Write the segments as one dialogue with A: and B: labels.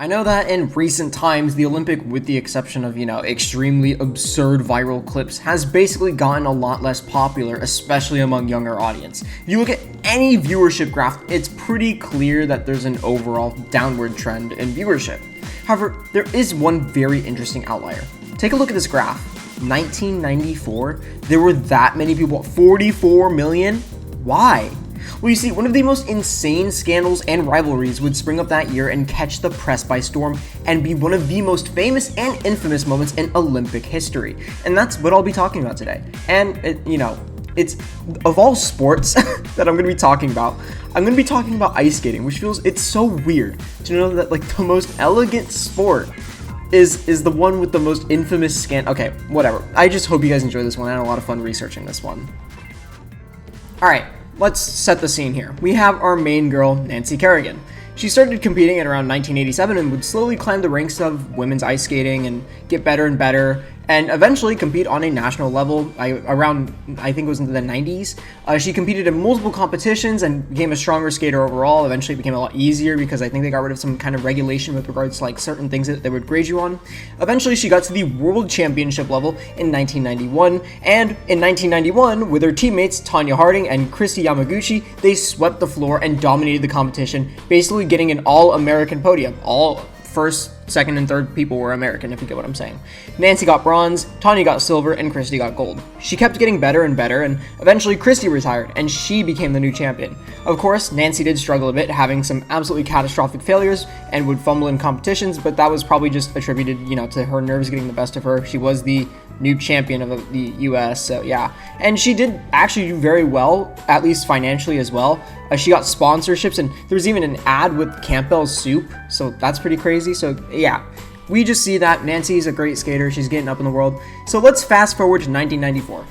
A: I know that in recent times, the Olympic, with the exception of, extremely absurd viral clips, has basically gotten a lot less popular, especially among younger audience. If you look at any viewership graph, it's pretty clear that there's an overall downward trend in viewership. However, there is one very interesting outlier. Take a look at this graph. 1994, there were that many people, 44 million? Why? Well, you see, one of the most insane scandals and rivalries would spring up that year and catch the press by storm and be one of the most famous and infamous moments in Olympic history. And that's what I'll be talking about today. And, it's of all sports that I'm going to be talking about, I'm going to be talking about ice skating, which it's so weird to know that, the most elegant sport is the one with the most infamous scandal. Okay, whatever. I just hope you guys enjoy this one. I had a lot of fun researching this one. Alright. Let's set the scene here. We have our main girl, Nancy Kerrigan. She started competing at around 1987 and would slowly climb the ranks of women's ice skating and get better and better, and eventually compete on a national level around, I think it was into the 90s. She competed in multiple competitions and became a stronger skater overall. Eventually it became a lot easier because I think they got rid of some kind of regulation with regards to certain things that they would grade you on. Eventually she got to the world championship level in 1991, and in 1991, with her teammates Tonya Harding and Kristi Yamaguchi, they swept the floor and dominated the competition, basically getting an all-American podium. All first, second, and third people were American, if you get what I'm saying. Nancy got bronze, Tonya got silver, and Kristi got gold. She kept getting better and better, and eventually Kristi retired, and she became the new champion. Of course, Nancy did struggle a bit, having some absolutely catastrophic failures, and would fumble in competitions, but that was probably just attributed, to her nerves getting the best of her. She was the new champion of the US, so yeah. And she did actually do very well, at least financially as well. She got sponsorships, and there was even an ad with Campbell's soup, so that's pretty crazy. So yeah, we just see that Nancy's a great skater. She's getting up in the world. So let's fast forward to 1994.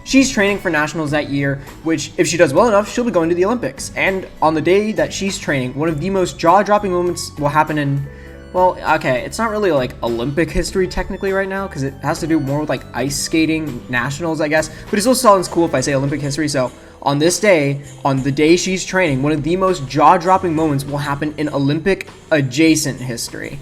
A: She's training for nationals that year, which if she does well enough, she'll be going to the Olympics. And on the day that she's training, one of the most jaw-dropping moments will happen in, well, okay, it's not really Olympic history technically right now, because it has to do more with ice skating nationals, I guess, but it still sounds cool if I say Olympic history. So on this day, on the day she's training, one of the most jaw-dropping moments will happen in Olympic adjacent history.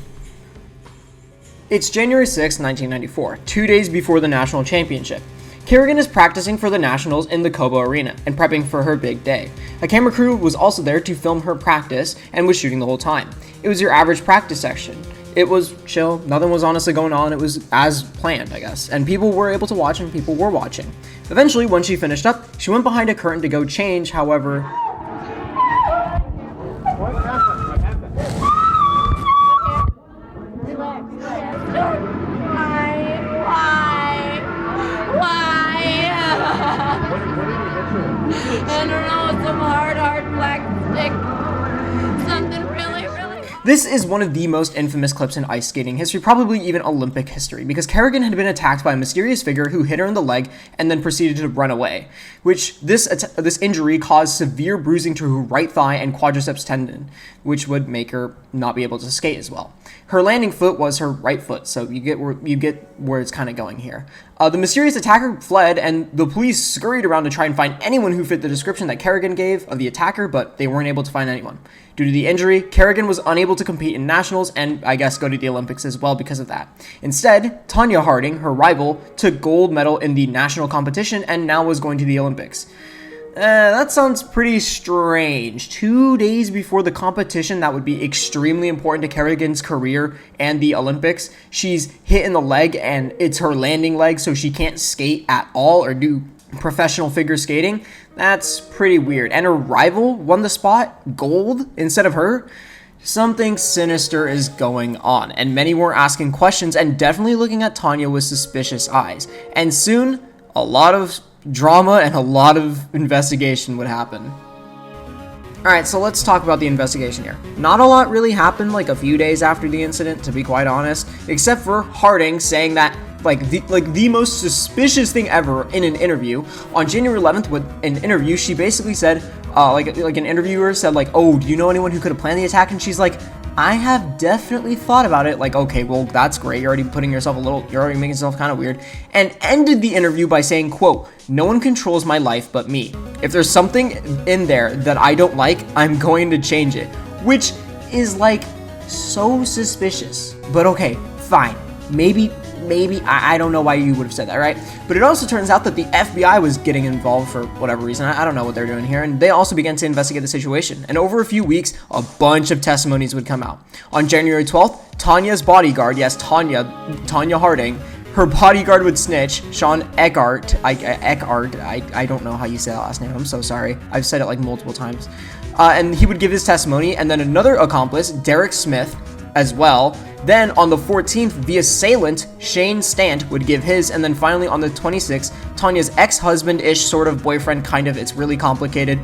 A: It's January 6, 1994, 2 days before the national championship. Kerrigan is practicing for the nationals in the Cobo Arena and prepping for her big day. A camera crew was also there to film her practice and was shooting the whole time. It was your average practice section. It was chill, nothing was honestly going on, it was as planned, I guess, and people were able to watch and people were watching. Eventually, when she finished up, she went behind a curtain to go change, however...
B: What happened?
C: I don't know, some hard black stick. Something really.
A: This is one of the most infamous clips in ice skating history, probably even Olympic history, because Kerrigan had been attacked by a mysterious figure who hit her in the leg and then proceeded to run away, which this injury caused severe bruising to her right thigh and quadriceps tendon, which would make her not be able to skate as well. Her landing foot was her right foot, so you get where it's kind of going here. The mysterious attacker fled, and the police scurried around to try and find anyone who fit the description that Kerrigan gave of the attacker, but they weren't able to find anyone. Due to the injury, Kerrigan was unable to compete in nationals and, I guess, go to the Olympics as well because of that. Instead, Tonya Harding, her rival, took gold medal in the national competition and now was going to the Olympics. That sounds pretty strange. 2 days before the competition that would be extremely important to Kerrigan's career and the Olympics, she's hit in the leg and it's her landing leg, so she can't skate at all or do professional figure skating. That's pretty weird. And her rival won the spot, gold, instead of her. Something sinister is going on, and many were asking questions and definitely looking at Tonya with suspicious eyes. And soon, a lot of drama and a lot of investigation would happen. Alright, so let's talk about the investigation here. Not a lot really happened a few days after the incident, to be quite honest, except for Harding saying that the most suspicious thing ever in an interview. On January 11th, with an interview, she basically said, an interviewer said, oh, do you know anyone who could have planned the attack? And she's like, I have definitely thought about it. Okay, well, that's great. You're already making yourself kind of weird. And ended the interview by saying, quote, no one controls my life but me. If there's something in there that I don't like, I'm going to change it. Which is so suspicious. But okay, fine. Maybe, I don't know why you would have said that, right? But it also turns out that the FBI was getting involved for whatever reason. I don't know what they're doing here. And they also began to investigate the situation. And over a few weeks, a bunch of testimonies would come out. On January 12th, Tanya's bodyguard, yes, Tanya Harding, her bodyguard would snitch, Sean Eckhart, I don't know how you say that last name, I'm so sorry. I've said it like multiple times. And he would give his testimony, and then another accomplice, Derek Smith, as well. Then on the 14th, the assailant, Shane Stant, would give his, and then finally on the 26th, Tanya's ex-husband-ish sort of boyfriend, kind of, it's really complicated,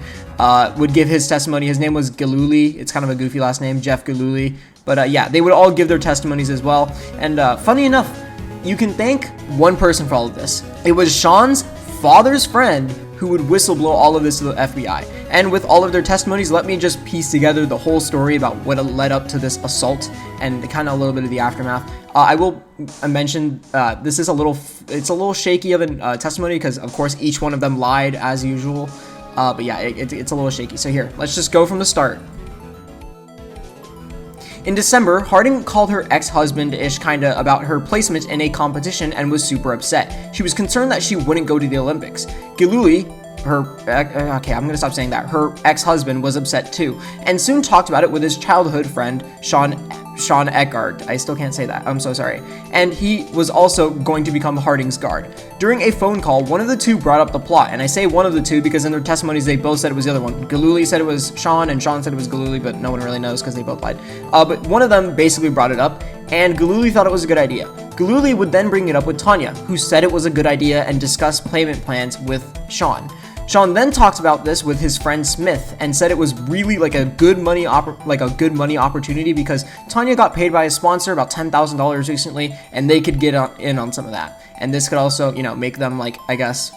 A: would give his testimony. His name was Galuli. It's kind of a goofy last name, Jeff Galuli. But yeah, they would all give their testimonies as well. And funny enough, you can thank one person for all of this. It was Sean's father's friend who would whistleblow all of this to the FBI. And with all of their testimonies, let me just piece together the whole story about what led up to this assault and kind of a little bit of the aftermath. I will mention this is it's a little shaky of a testimony because of course each one of them lied as usual. But yeah, it's a little shaky. So here, let's just go from the start. In December, Harding called her ex-husband-ish kinda about her placement in a competition and was super upset. She was concerned that she wouldn't go to the Olympics. Giluli, I'm gonna stop saying that. Her ex-husband was upset too, and soon talked about it with his childhood friend, Sean Eckhart. I still can't say that. I'm so sorry. And he was also going to become Harding's guard. During a phone call, one of the two brought up the plot, and I say one of the two because in their testimonies they both said it was the other one. Galuli said it was Sean, and Sean said it was Galuli, but no one really knows because they both lied. But one of them basically brought it up, and Galuli thought it was a good idea. Galuli would then bring it up with Tanya, who said it was a good idea and discussed payment plans with Sean. Sean then talked about this with his friend Smith and said it was really like a good money opportunity because Tanya got paid by a sponsor about $10,000 recently, and they could get in on some of that. And this could also, make them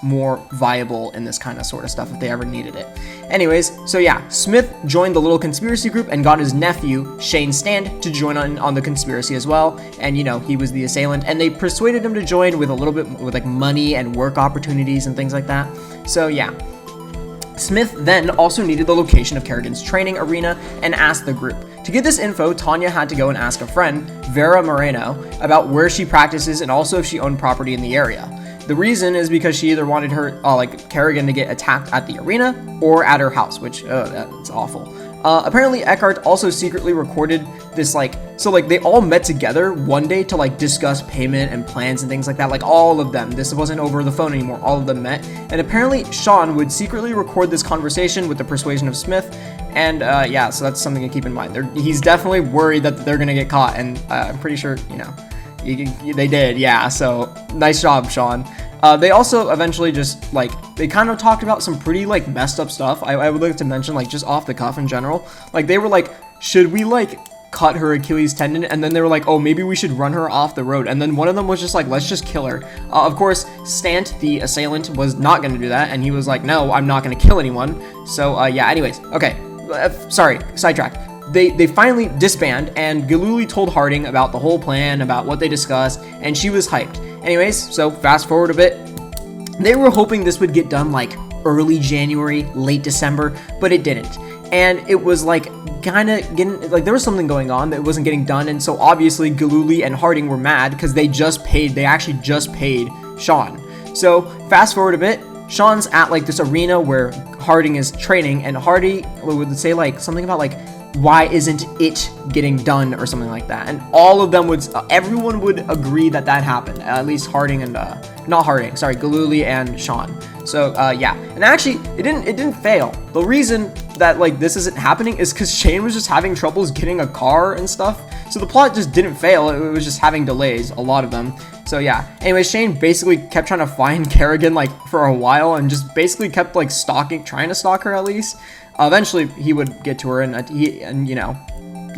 A: more viable in this kind of sort of stuff if they ever needed it. Anyways, so yeah, Smith joined the little conspiracy group and got his nephew, Shane Stant, to join on the conspiracy as well. And he was the assailant, and they persuaded him to join with a little bit with money and work opportunities and things like that. So yeah. Smith then also needed the location of Kerrigan's training arena and asked the group. To get this info, Tanya had to go and ask a friend, Vera Moreno, about where she practices and also if she owned property in the area. The reason is because she either wanted her, Kerrigan to get attacked at the arena or at her house, which, that's awful. Apparently Eckhart also secretly recorded this, they all met together one day to, discuss payment and plans and things like that, all of them. This wasn't over the phone anymore, all of them met. And apparently Sean would secretly record this conversation with the persuasion of Smith, and, yeah, so that's something to keep in mind. He's definitely worried that they're gonna get caught, and I'm pretty sure, they did, yeah, so nice job, Sean. They also eventually just, they kind of talked about some pretty, messed up stuff. I would like to mention, just off the cuff in general. They were should we, cut her Achilles tendon? And then they were oh, maybe we should run her off the road. And then one of them was just let's just kill her. Of course, Stant, the assailant, was not going to do that. And he was no, I'm not going to kill anyone. So, yeah, anyways. Okay, sorry, sidetrack. They finally disband, and Galuli told Harding about the whole plan, about what they discussed, and she was hyped. Anyways, so fast forward a bit. They were hoping this would get done early January, late December, but it didn't. And it was kind of getting, there was something going on that wasn't getting done, and so obviously Galuli and Harding were mad because they actually just paid Sean. So fast forward a bit, Sean's at this arena where Harding is training, and Harding would say something about why isn't it getting done or something like that, and all of them everyone would agree that happened, at least Harding and Galuli and Sean. So yeah, and actually it didn't fail. The reason that this isn't happening is because Shane was just having troubles getting a car and stuff, so the plot just didn't fail. It was just having delays, a lot of them. So yeah, anyway, Shane basically kept trying to find Kerrigan for a while, and just basically kept trying to stalk her at least. Eventually he would get to her, and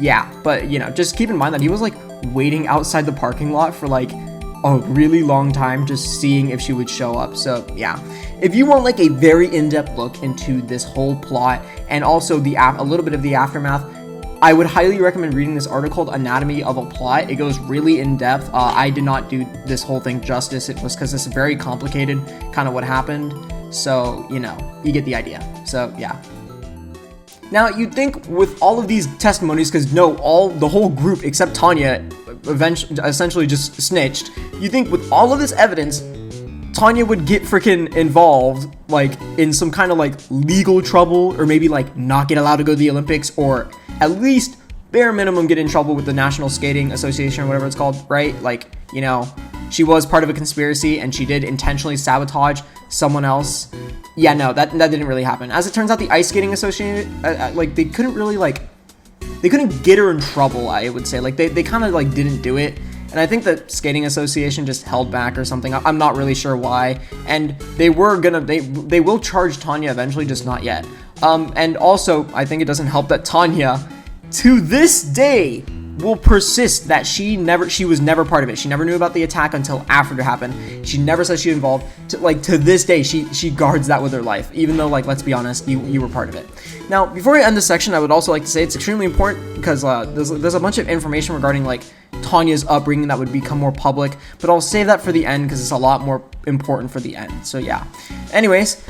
A: yeah, but just keep in mind that he was waiting outside the parking lot for a really long time, just seeing if she would show up. So yeah, if you want a very in-depth look into this whole plot and also a little bit of the aftermath, I would highly recommend reading this article called Anatomy of a Plot. It goes really in depth. I did not do this whole thing justice. It was because it's very complicated, kind of what happened. So you get the idea. So yeah. Now, you'd think with all of these testimonies, because no, the whole group except Tanya essentially just snitched, you think with all of this evidence, Tanya would get freaking involved, like, in some kind of, like, legal trouble, or maybe, like, not get allowed to go to the Olympics, or at least, bare minimum, get in trouble with the National Skating Association, or whatever it's called, right? Like, you know, she was part of a conspiracy, and she did intentionally sabotage someone else. Yeah, no, that didn't really happen. As it turns out, the Ice Skating Association, like, they couldn't really, like, they couldn't get her in trouble, I would say. Like, they kind of, like, didn't do it. And I think the Skating Association just held back or something. I'm not really sure why. And they will charge Tanya eventually, just not yet. And also, I think it doesn't help that Tanya, to this day, will persist that she was never part of it. She never knew about the attack until after it happened. She never said she was involved. To this day, she guards that with her life, even though, like, let's be honest, you were part of it. Now, before I end this section, I would also like to say it's extremely important because there's a bunch of information regarding, like, Tanya's upbringing that would become more public, but I'll save that for the end because it's a lot more important for the end. So yeah. Anyways,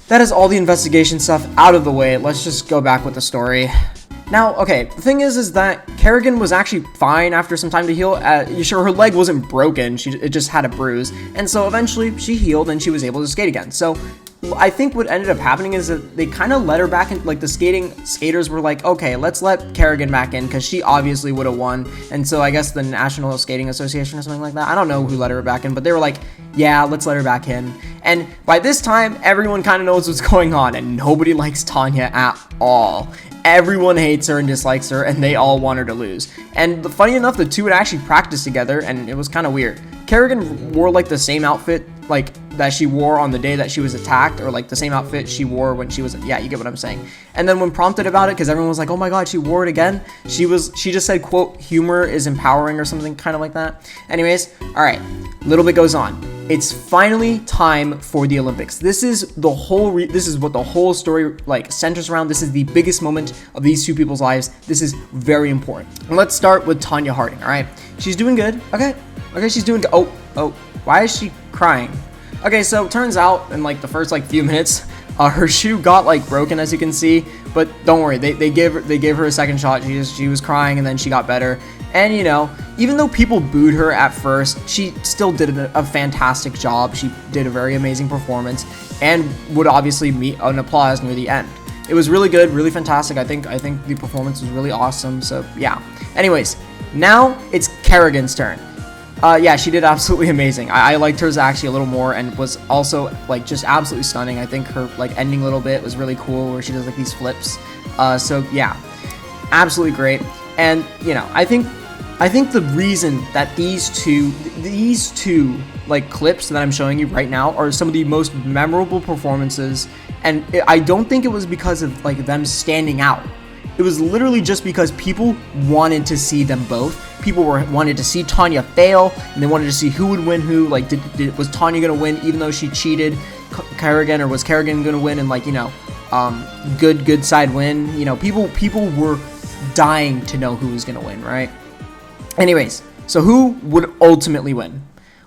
A: that is all the investigation stuff out of the way. Let's just go back with the story. Now, okay, the thing is that Kerrigan was actually fine after some time to heal. Sure, her leg wasn't broken, it just had a bruise, and so eventually she healed and she was able to skate again. So I think what ended up happening is that they kind of let her back in, like the skaters were like, okay, let's let Kerrigan back in because she obviously would have won. And so I guess the National Skating Association or something like that, I don't know who let her back in, but they were like, yeah, let's let her back in. And by this time, everyone kind of knows what's going on and nobody likes Tanya at all. Everyone hates her and dislikes her, and they all want her to lose. And funny enough, the two would actually practice together, and it was kind of weird. Kerrigan wore, like, the same outfit, like, that she wore on the day that she was attacked, or, like, the same outfit she wore when she was, yeah, you get what I'm saying. And then when prompted about it, because everyone was like, oh my god, she wore it again, she just said, quote, humor is empowering, or something kind of like that. Anyways, alright, a little bit goes on. It's finally time for the Olympics. This is what the whole story, like, centers around. This is the biggest moment of these two people's lives. This is very important. And let's start with Tanya Harding, all right? She's doing good. Okay, she's doing good. Oh, why is she crying? Okay, so it turns out in, like, the first, like, few minutes, her shoe got, like, broken, as you can see. But don't worry, they gave her a second shot. She was crying, and then she got better. And, you know, even though people booed her at first, she still did a fantastic job. She did a very amazing performance and would obviously meet an applause near the end. It was really good, really fantastic. I think the performance was really awesome. So, yeah. Anyways, now it's Kerrigan's turn. Yeah, she did absolutely amazing. I liked hers actually a little more and was also, like, just absolutely stunning. I think her, like, ending little bit was really cool where she does, like, these flips. So, yeah, absolutely great. And, you know, I think the reason that these two like clips that I'm showing you right now are some of the most memorable performances, and I don't think it was because of, like, them standing out. It was literally just because people wanted to see them both. People wanted to see Tanya fail, and they wanted to see who would win who. Like, was Tanya gonna win even though she cheated Kerrigan, or was Kerrigan gonna win and, like, you know, good side win? You know, people were dying to know who was gonna win, right? Anyways, so who would ultimately win?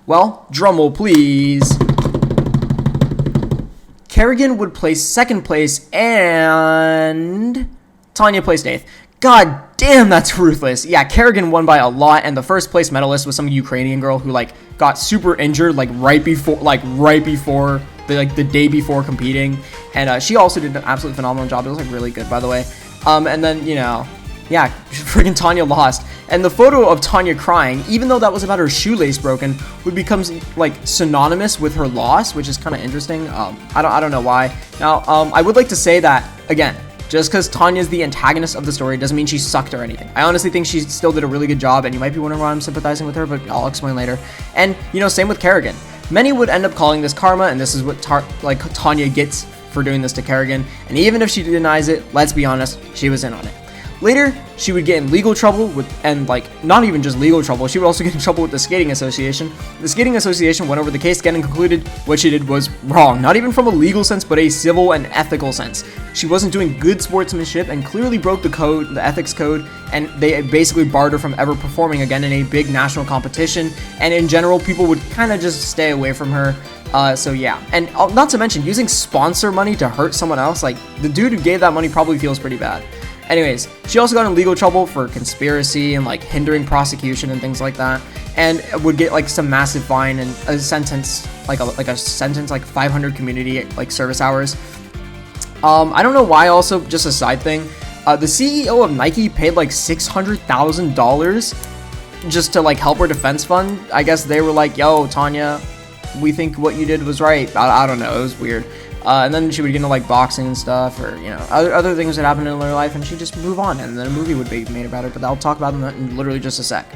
A: Well, drumroll please. Kerrigan would place second place and Tanya placed 8th. God damn, that's ruthless. Yeah, Kerrigan won by a lot, and the first place medalist was some Ukrainian girl who, like, got super injured, like, right before the day before competing, and she also did an absolutely phenomenal job. It was, like, really good, by the way. And then, you know, yeah, freaking Tanya lost. And the photo of Tanya crying, even though that was about her shoelace broken, would become, like, synonymous with her loss, which is kind of interesting. I don't know why. Now, I would like to say that, again, just because Tanya's the antagonist of the story doesn't mean she sucked or anything. I honestly think she still did a really good job, and you might be wondering why I'm sympathizing with her, but I'll explain later. And, you know, same with Kerrigan. Many would end up calling this karma, and this is what Tanya gets for doing this to Kerrigan. And even if she denies it, let's be honest, she was in on it. Later, she would get in legal trouble and not even just legal trouble, she would also get in trouble with the Skating Association. The Skating Association went over the case again and concluded what she did was wrong, not even from a legal sense, but a civil and ethical sense. She wasn't doing good sportsmanship and clearly broke the ethics code, and they basically barred her from ever performing again in a big national competition, and in general, people would kind of just stay away from her. So yeah, and not to mention using sponsor money to hurt someone else, like the dude who gave that money probably feels pretty bad. Anyways, she also got in legal trouble for conspiracy and like hindering prosecution and things like that, and would get like some massive fine and a sentence, like a sentence like 500 community like service hours. I don't know why. Also, just a side thing, the CEO of Nike paid like $600,000 just to like help her defense fund. I guess they were like, "Yo, Tanya, we think what you did was right." I don't know. It was weird. And then she would get into like boxing and stuff, or other things that happened in her life, and she'd just move on, and then a movie would be made about it. But I'll talk about that in literally just a sec.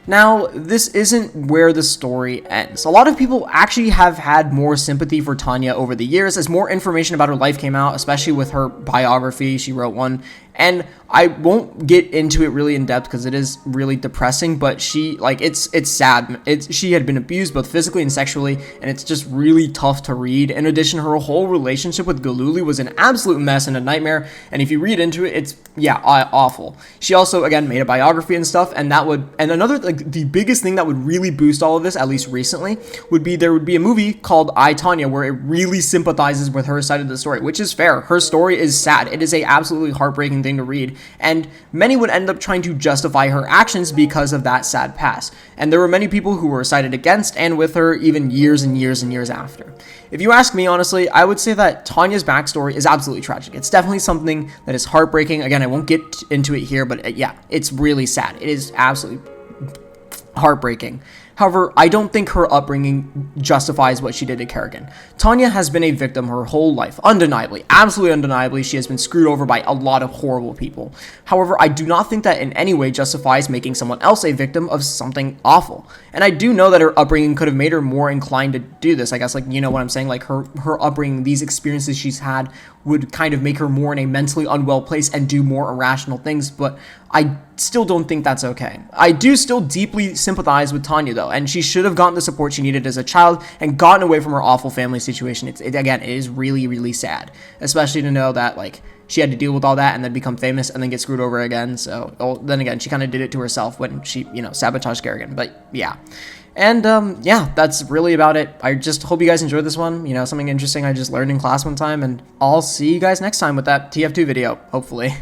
A: Now, this isn't where the story ends. A lot of people actually have had more sympathy for Tanya over the years as more information about her life came out, especially with her biography. She wrote one, and I won't get into it really in depth because it is really depressing, but she, like, it's sad. She had been abused both physically and sexually, and it's just really tough to read. In addition, her whole relationship with Galuli was an absolute mess and a nightmare, and if you read into it, it's, awful. She also, again, made a biography and stuff, and another, like, the biggest thing that would really boost all of this, at least recently, would be there would be a movie called I, Tanya, where it really sympathizes with her side of the story, which is fair. Her story is sad. It is a absolutely heartbreaking thing to read, and many would end up trying to justify her actions because of that sad past. And there were many people who were sided against and with her even years and years and years after. If you ask me, honestly, I would say that Tanya's backstory is absolutely tragic. It's definitely something that is heartbreaking. Again, I won't get into it here, but it's really sad. It is absolutely heartbreaking. However, I don't think her upbringing justifies what she did to Kerrigan. Tanya has been a victim her whole life, undeniably, absolutely undeniably. She has been screwed over by a lot of horrible people. However, I do not think that in any way justifies making someone else a victim of something awful. And I do know that her upbringing could have made her more inclined to do this. I guess, like, you know what I'm saying? Like, her upbringing, these experiences she's had would kind of make her more in a mentally unwell place and do more irrational things, but I still don't think that's okay. I do still deeply sympathize with Tanya, though, and she should have gotten the support she needed as a child and gotten away from her awful family situation. Again, it is really, really sad, especially to know that, like, she had to deal with all that and then become famous and then get screwed over again. So, then again, she kind of did it to herself when she, sabotaged Kerrigan. But yeah. And that's really about it. I just hope you guys enjoyed this one. Something interesting I just learned in class one time, and I'll see you guys next time with that TF2 video, hopefully.